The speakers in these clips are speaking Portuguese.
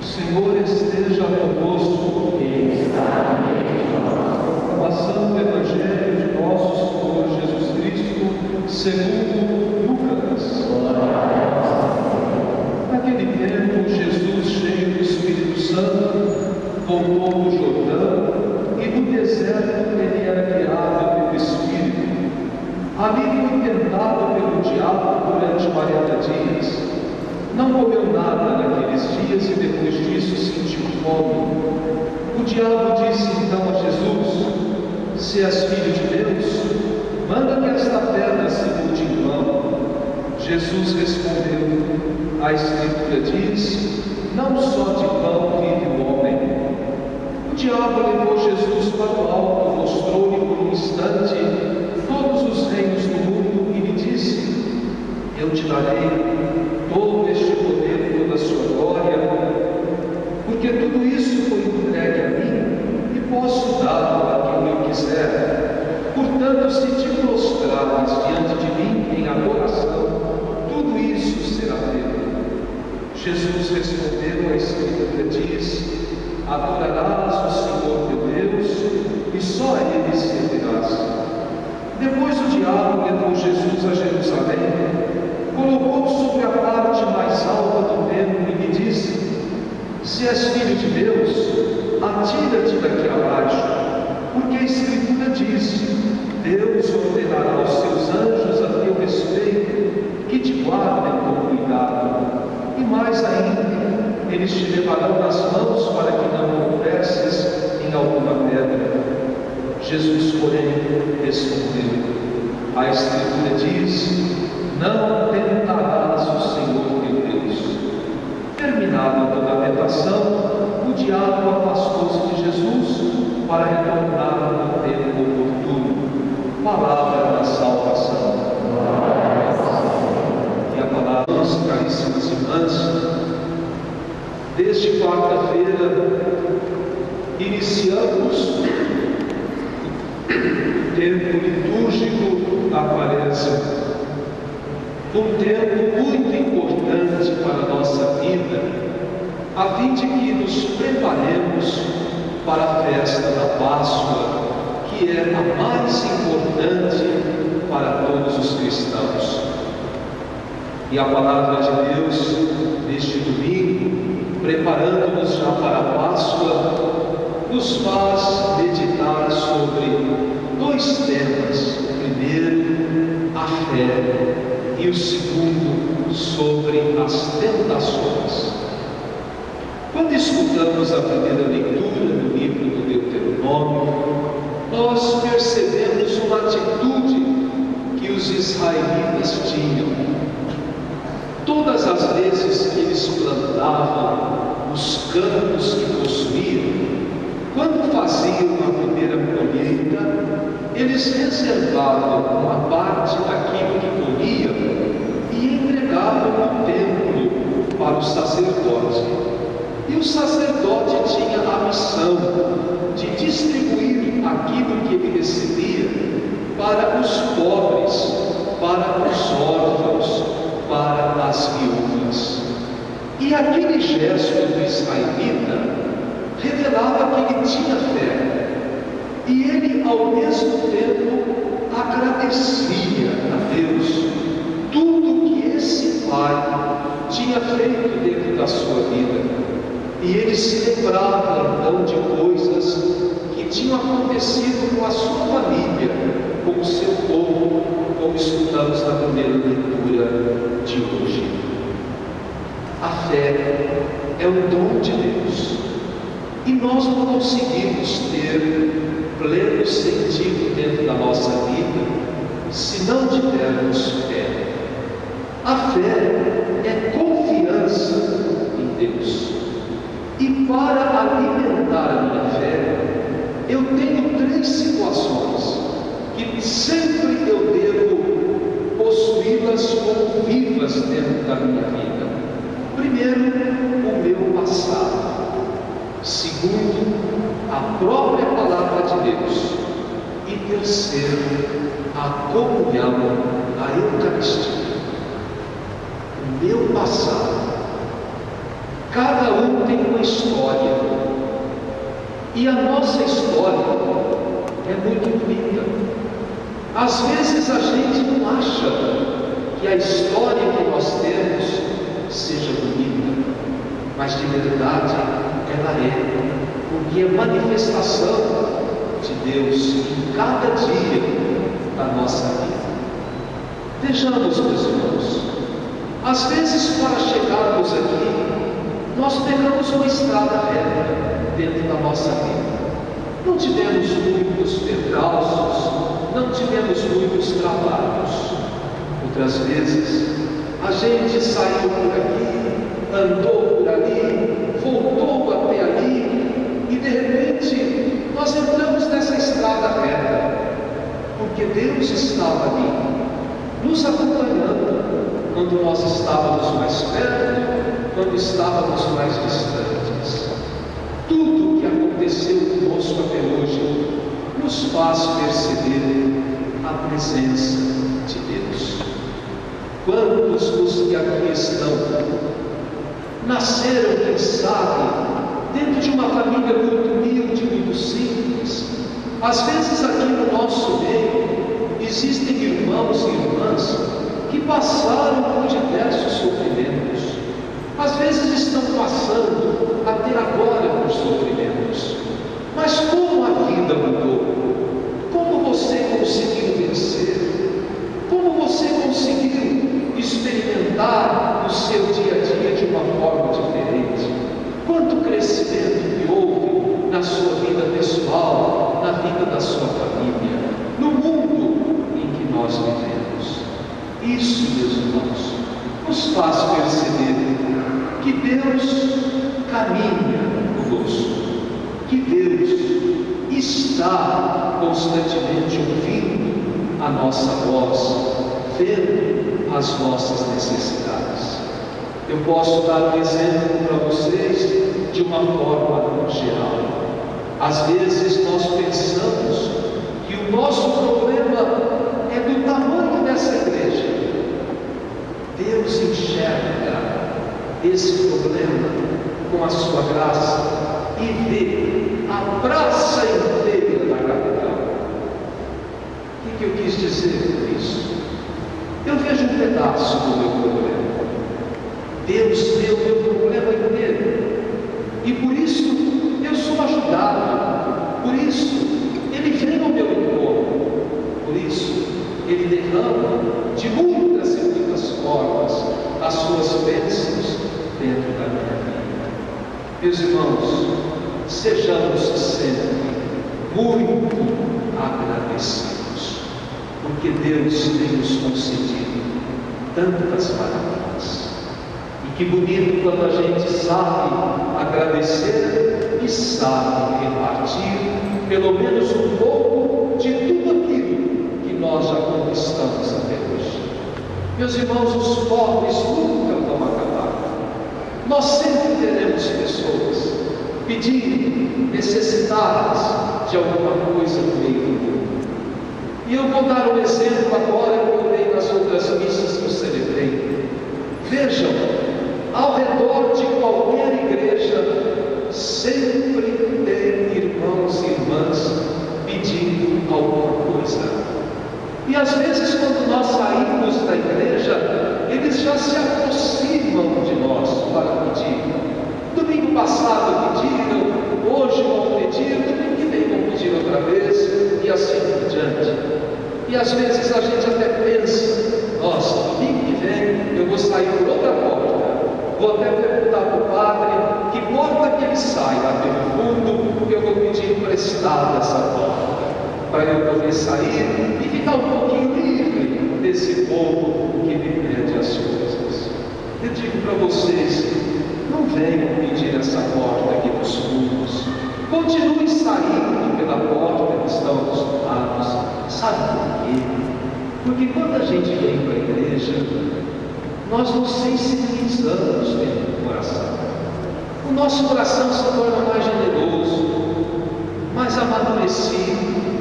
O Senhor esteja convosco. Ele está no meio de nós. Proclamação do Evangelho de nosso Senhor Jesus Cristo, segundo Lucas. Glória a Deus. Naquele tempo, Jesus, cheio do Espírito Santo, voltou do Jordão, e no deserto ele era guiado pelo Espírito. Ali foi tentado pelo diabo durante 40 dias. Não comeu nada naqueles dias e depois disso sentiu fome. O diabo disse então a Jesus: se és filho de Deus, manda que esta pedra se mude em pão. Jesus respondeu: a Escritura diz, não só de pão vive o homem. O diabo levou Jesus para o alto, mostrou-lhe por um instante todos os reinos do mundo e lhe disse: eu te darei todo este poder e toda a sua glória, porque tudo isso foi entregue a mim e posso dá-lo a quem eu quiser. Portanto, se te prostrares diante de mim em adoração, tudo isso será teu. Jesus respondeu: a Escritura diz, adorarás o Senhor teu Deus e só a Ele servirás. Depois o diabo levou Jesus a Jerusalém, colocou-o sobre a parte mais alta do templo e lhe disse: se és filho de Deus, atira-te daqui abaixo, porque a Escritura diz, Deus ordenará aos seus anjos a teu respeito, que te guardem com cuidado. E mais ainda, eles te levarão nas mãos para que não tropeces em alguma pedra. Jesus, porém, respondeu: a Escritura diz, não tentarás o Senhor teu Deus. Terminada toda a tentação, o diabo afastou-se de Jesus para retornar no tempo oportuno. Palavra da salvação. E a palavra, caríssimas irmãs, desde quarta-feira iniciamos o tempo litúrgico da Quaresma, um tempo muito importante para a nossa vida, a fim de que nos preparemos para a festa da Páscoa, que é a mais importante para todos os cristãos. E a palavra de Deus, neste domingo, preparando-nos já para a Páscoa, nos faz meditar sobre dois temas. O primeiro, a fé, e o segundo, sobre as tentações. Quando escutamos a primeira leitura do livro do Deuteronômio, nós percebemos uma atitude que os israelitas tinham. Todas as vezes que eles plantavam os campos que possuíam, quando faziam a primeira colheita, eles reservavam uma parte daquilo que colhiam e entregavam no templo para o sacerdote. E o sacerdote tinha a missão de distribuir aquilo que ele recebia para os pobres, para os órfãos, para as viúvas. E aquele gesto do israelita revelava que ele tinha fé, e ele ao mesmo tempo agradecia a Deus tudo que esse pai tinha feito dentro da sua vida. E ele se lembrava então de coisas que tinham acontecido com a sua família, com o seu povo, como escutamos na primeira leitura de hoje. A fé é um dom de Deus, e nós não conseguimos ter pleno sentido dentro da nossa vida se não tivermos fé. A fé é confiança em Deus. E para alimentar a minha fé, eu tenho três situações que sempre eu devo possuí-las como vivas dentro da minha vida. Primeiro, o meu passado. Segundo, a própria palavra de Deus. E terceiro, a comunhão, a Eucaristia. O meu passado, Cada um tem uma história. E a nossa história é muito bonita. Às vezes a gente não acha que a história que nós temos seja bonita, mas de verdade ela é, porque é manifestação de Deus em cada dia da nossa vida. Vejamos, meus irmãos, às vezes para chegarmos aqui, nós pegamos uma estrada reta dentro da nossa vida. Não tivemos muitos percalços, não tivemos muitos trabalhos. Outras vezes, a gente saiu por aqui, andou por ali, voltou até ali, e de repente, nós entramos nessa estrada reta, porque Deus estava ali, nos acompanhando, quando nós estávamos mais perto, quando estávamos mais distantes. Tudo o que aconteceu conosco até hoje nos faz perceber a presença de Deus. Quantos dos que aqui estão nasceram, quem sabe, dentro de uma família muito humilde, muito simples? Às vezes aqui no nosso meio existem irmãos e irmãs que passaram por diversos sofrimentos. Às vezes estão passando até agora por sofrimentos. Mas como a vida mudou? Como você conseguiu vencer? Como você conseguiu experimentar o seu dia a dia de uma forma diferente? Quanto crescimento que houve na sua vida pessoal, na vida da sua família, no mundo em que nós vivemos. Isso, meus irmãos, nos faz perceber que Deus caminha conosco, que Deus está constantemente ouvindo a nossa voz, vendo as nossas necessidades. Eu posso dar um exemplo para vocês de uma forma geral. Às vezes nós pensamos que o nosso problema é do tamanho dessa igreja. Deus enxerga esse problema com a sua graça e vê a praça inteira da capital. O que eu quis dizer com isso? Eu vejo um pedaço do meu problema. Deus vê o meu problema inteiro. E por isso eu sou ajudado. Por isso Ele vem ao meu encontro. Por isso Ele derrama de muitas e muitas formas as suas bênçãos dentro da minha vida. Meus irmãos, sejamos sempre muito agradecidos, porque Deus tem nos concedido tantas maravilhas. E que bonito quando a gente sabe agradecer e sabe repartir pelo menos um pouco de tudo aquilo que nós já conquistamos até hoje. Meus irmãos, os pobres nunca vão acabar. Nós sempre teremos pessoas pedindo, necessitadas de alguma coisa no meio do mundo. E eu vou dar um exemplo agora que eu dei nas outras missas que eu celebrei. Vejam, ao redor de qualquer igreja, sempre tem irmãos e irmãs pedindo alguma coisa. E às vezes, quando nós saímos da igreja, eles já se aproximam de nós para pedir. Domingo passado pediram, hoje vão pedir, domingo que vem vão pedir outra vez, e assim por diante. E às vezes a gente até pensa, nossa, domingo que vem eu vou sair por outra porta. Vou até perguntar para o padre que porta que ele sai lá pelo fundo, porque eu vou pedir emprestada essa porta, para eu poder sair e ficar um pouquinho livre desse povo que me pede as coisas. Eu digo para vocês, não venham pedir essa porta aqui dos fundos. Continuem saindo pela porta que estão acostumados. Sabe por quê? Porque quando a gente vem para a igreja, nós nos sensibilizamos dentro do coração. O nosso coração se torna mais generoso, mais amadurecido,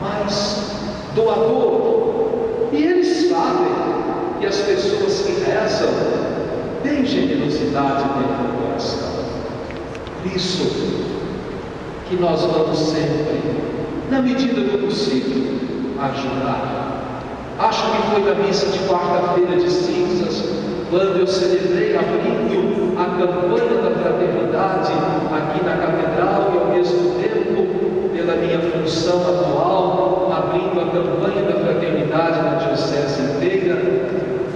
mais doador. E eles sabem que as pessoas que rezam, tem generosidade dentro do coração. Por isso que nós vamos sempre, na medida do possível, ajudar. Acho que foi na missa de quarta-feira de cinzas, quando eu celebrei abrindo a campanha da fraternidade aqui na catedral e ao mesmo tempo, pela minha função atual, abrindo a campanha da fraternidade na diocese inteira.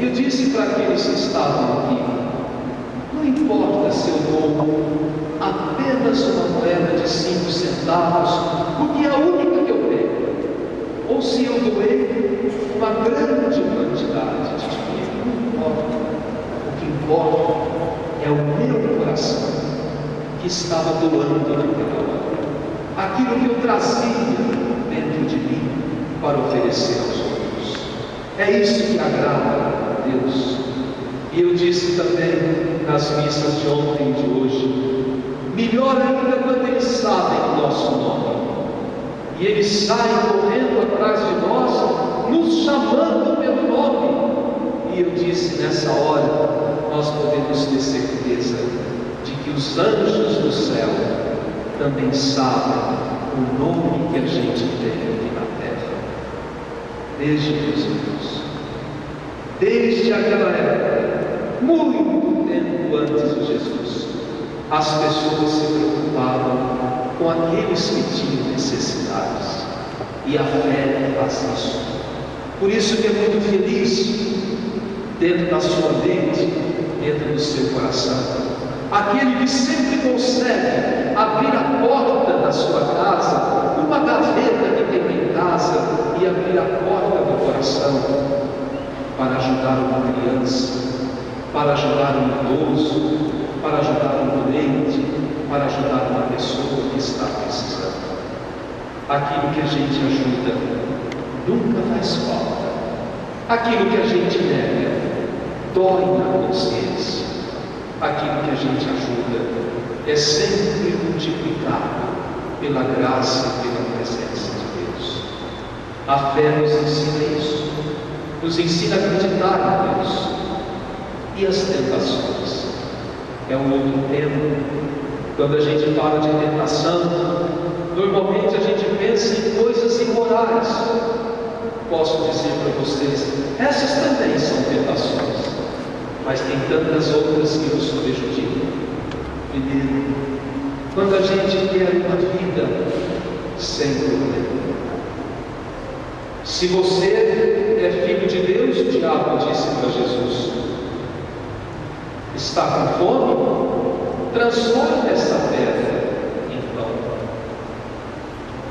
Eu disse para aqueles que estavam aqui: não importa se eu dou apenas uma moeda de 5 centavos, porque é a única que eu tenho, ou se eu doei uma grande quantidade de dinheiro, não importa. O que importa é o meu coração que estava doando naquela hora, aquilo que eu trazia dentro de mim para oferecer aos outros. É isso que agrada a Deus. E eu disse também nas missas de ontem e de hoje: melhor ainda quando eles sabem o nosso nome e eles saem correndo atrás de nós, nos chamando pelo nome. E eu disse: nessa hora nós podemos ter certeza de que os anjos do céu também sabem o nome que a gente tem aqui na terra. Desde Jesus, desde aquela época, muito tempo antes de Jesus, as pessoas se preocupavam com aqueles que tinham necessidades, e a fé faz isso. Por isso que é muito feliz, dentro da sua mente, dentro do seu coração, aquele que sempre consegue abrir a porta da sua casa, uma gaveta que tem em casa, e abrir a porta do coração para ajudar uma criança, para ajudar um idoso, para ajudar um doente, para ajudar uma pessoa que está precisando. Aquilo que a gente ajuda nunca faz falta. Aquilo que a gente nega dói na consciência. Aquilo que a gente ajuda é sempre multiplicado pela graça e pela presença de Deus. A fé nos ensina isso, nos ensina a acreditar em Deus. E as tentações? É um outro tema. Quando a gente fala de tentação, normalmente a gente pensa em coisas imorais. Posso dizer para vocês, essas também são tentações, mas tem tantas outras que nos prejudicam. Primeiro, quando a gente quer uma vida sem problema. Se você é filho de Deus, o diabo disse para Jesus: está com fome? Transforme essa pedra em pão.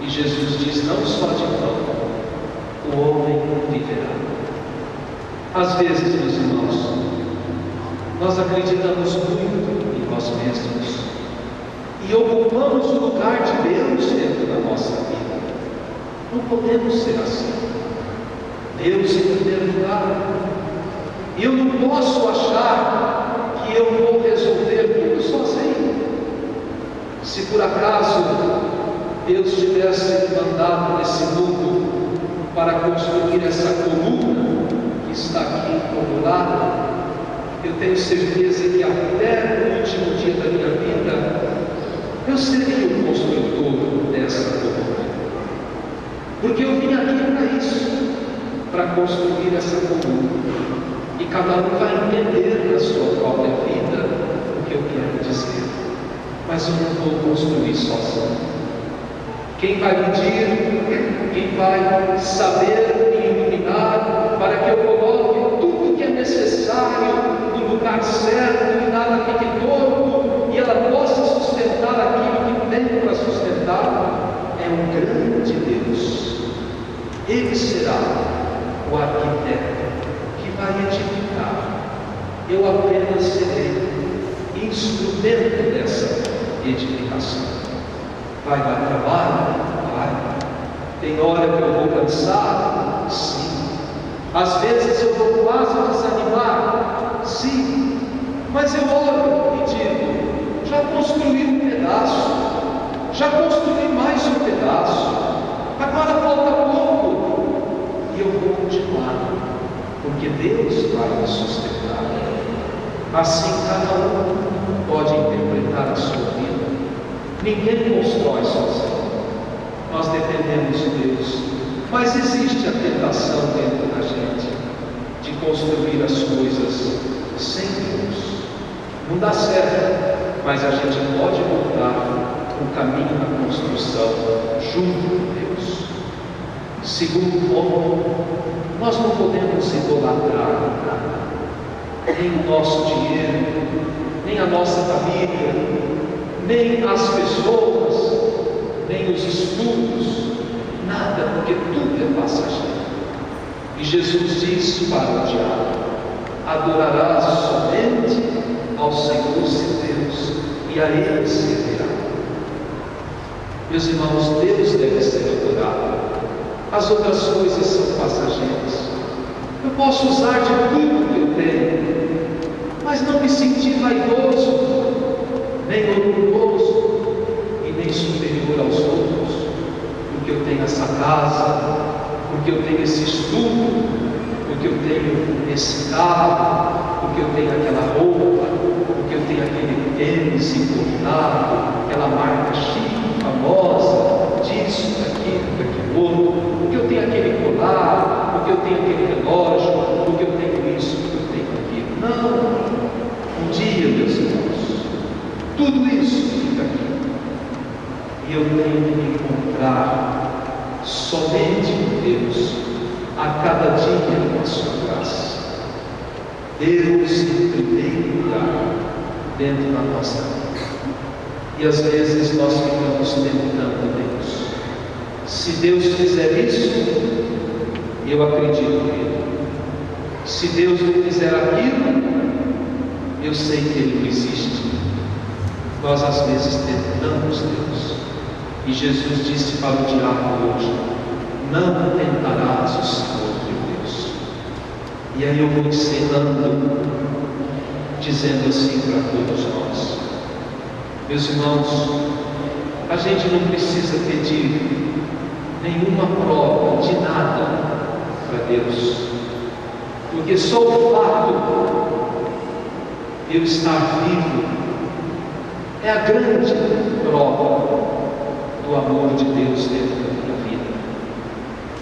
E Jesus diz: não só de pão o homem viverá. Às vezes, meus irmãos, nós acreditamos muito em nós mesmos e ocupamos o lugar de Deus dentro da nossa vida. Não podemos ser assim. Deus em primeiro lugar. E eu não posso achar que eu vou resolver tudo sozinho. Se por acaso Deus tivesse mandado nesse mundo para construir essa coluna que está aqui como lado, eu tenho certeza que até o último dia da minha vida eu seria o construtor dessa coluna, porque eu vim aqui para isso, para construir essa coluna, e cada um vai entender na sua própria vida o que eu quero dizer, mas eu não vou construir sozinho. Quem vai medir, quem vai saber me iluminar para que eu coloque tudo que é necessário no lugar certo e nada fique torto e ela possa sustentar aquilo que tem para sustentar, é um grande Deus. Ele será o arquiteto que vai edificar. Eu apenas serei instrumento dessa edificação. Vai dar trabalho? Vai. Tem hora que eu vou cansar? Sim. Às vezes eu vou quase desanimar? Sim. Mas eu olho e digo: já construí um pedaço, já construí mais um pedaço, agora falta pouco. E eu vou continuar, porque Deus vai me sustentar. Assim cada um pode interpretar a sua vida. Ninguém constrói sozinho. Nós dependemos de Deus. Mas existe a tentação dentro da gente de construir as coisas sem Deus. Não dá certo, mas a gente pode voltar o caminho da construção junto com Deus. Segundo ponto, nós não podemos idolatrar nada. Nem o nosso dinheiro, nem a nossa família, nem as pessoas, nem os estudos, nada, porque tudo é passageiro. E Jesus disse para o diabo: adorarás somente ao Senhor seu Deus, e a Ele servirá. Meus irmãos, Deus deve ser adorado. As outras coisas são passageiras. Eu posso usar de tudo que eu tenho, mas não me sentir vaidoso, nem orgulhoso e nem superior aos outros, porque eu tenho essa casa, porque eu tenho esse estudo, porque eu tenho esse carro, porque eu tenho aquela roupa, porque eu tenho aquele tênis importado, aquela marca chique, famosa, disso, daquilo outro, porque eu tenho aquele colar, porque eu tenho aquele relógio, porque eu tenho isso, porque eu tenho aquilo. Não, um dia, meus irmãos, tudo isso fica aqui, e eu tenho que me encontrar somente com Deus, a cada dia com a sua graça. Deus em primeiro lugar dentro da nossa vida. E às vezes nós ficamos tentando Deus. Se Deus fizer isso, eu acredito nele. Se Deus não fizer aquilo, eu sei que Ele não existe. Nós às vezes tentamos Deus. E Jesus disse para o diabo hoje: não tentarás o Senhor teu Deus. E aí eu vou encerrando, dizendo assim para todos nós: meus irmãos, a gente não precisa pedir nenhuma prova de nada para Deus, porque só o fato de eu estar vivo é a grande prova do amor de Deus dentro da minha vida.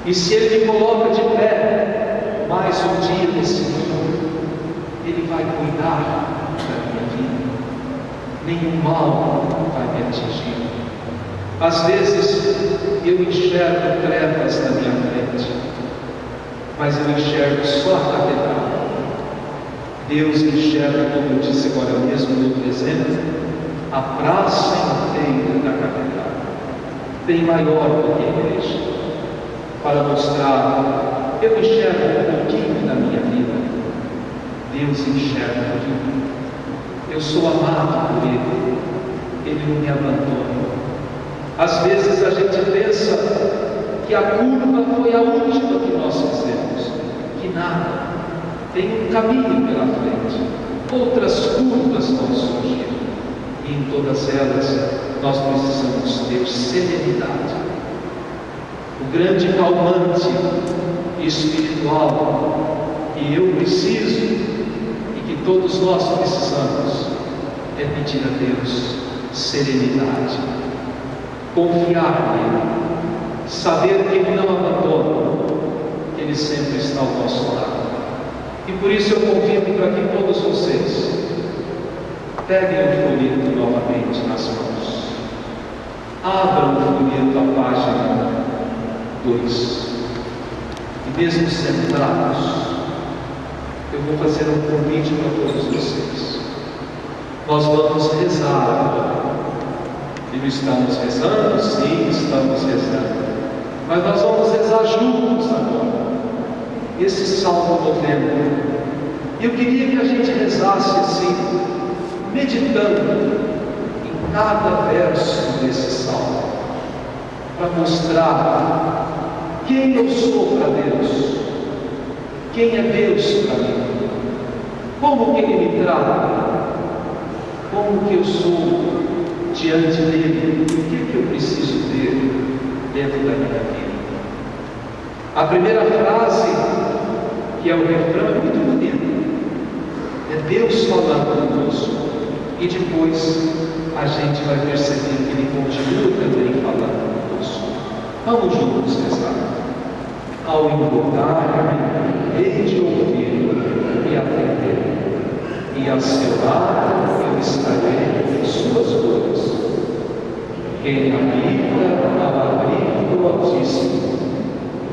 E se Ele me coloca de pé mais um dia nesse mundo, Ele vai cuidar da minha vida. Nenhum mal vai me atingir. Às vezes eu enxergo trevas na minha frente, mas eu enxergo só a catedral. Deus enxerga, como eu disse agora mesmo no presente, a praça inteira da catedral, bem maior do que a igreja, para mostrar: eu enxergo um pouquinho da minha vida, Deus enxerga tudo. Eu sou amado por Ele, Ele não me abandona. Às vezes a gente pensa que a curva foi a última que nós fizemos, que nada, tem um caminho pela frente, outras curvas vão surgir, e em todas elas nós precisamos ter serenidade. O grande calmante espiritual que eu preciso e que todos nós precisamos é pedir a Deus serenidade, confiar nele, saber que Ele não abandona, que Ele sempre está ao nosso lado. E por isso eu convido para que todos vocês peguem o folheto novamente nas mãos, abram o folheto à página 2, e mesmo sentados, eu vou fazer um convite para todos vocês. Nós vamos rezar agora. E não estamos rezando? Sim, estamos rezando. Mas nós vamos rezar juntos agora esse Salmo 90. Eu queria que a gente rezasse assim, meditando em cada verso desse Salmo, para mostrar quem eu sou para Deus, quem é Deus para mim, como que Ele me trata, como que eu sou diante dele, o que eu preciso ter dentro da minha vida. A primeira frase, que é o refrão, é muito bonita. É Deus falando conosco. E depois a gente vai perceber que Ele continua também falando conosco. Vamos juntos rezar. Ao encontrar-me, hei de ouvir e atender. E a seu lado eu estarei em suas dores. Quem habita ao abrigo do Altíssimo,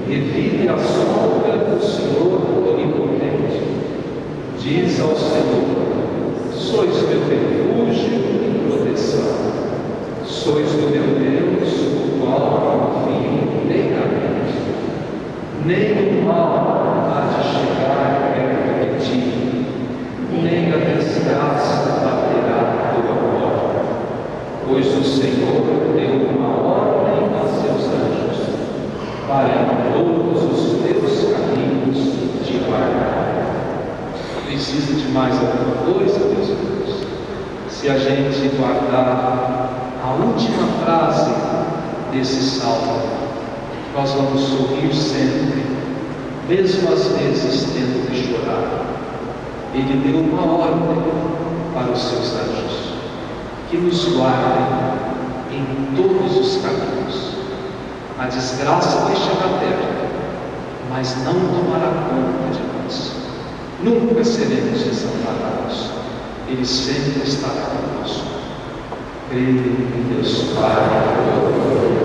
e vive à sombra do Senhor Onipotente, diz ao Senhor: sois meu refúgio e proteção, sois do meu Deus, o qual confio inteiramente. Nem o mal há de chegar perto de ti, nem a desgraça baterá à tua porta, pois o Senhor deu uma ordem a seus anjos, para em todos os teus caminhos te guardar. Precisa de mais alguma coisa, meus irmãos? Se a gente guardar a última frase desse salmo, nós vamos sorrir sempre, mesmo às vezes tendo que chorar. Ele deu uma ordem para os seus anjos, que nos guardem em todos os caminhos. A desgraça vai chegar perto, mas não tomará conta de nós. Nunca seremos desamparados. Ele sempre estará conosco. Creio em Deus Pai,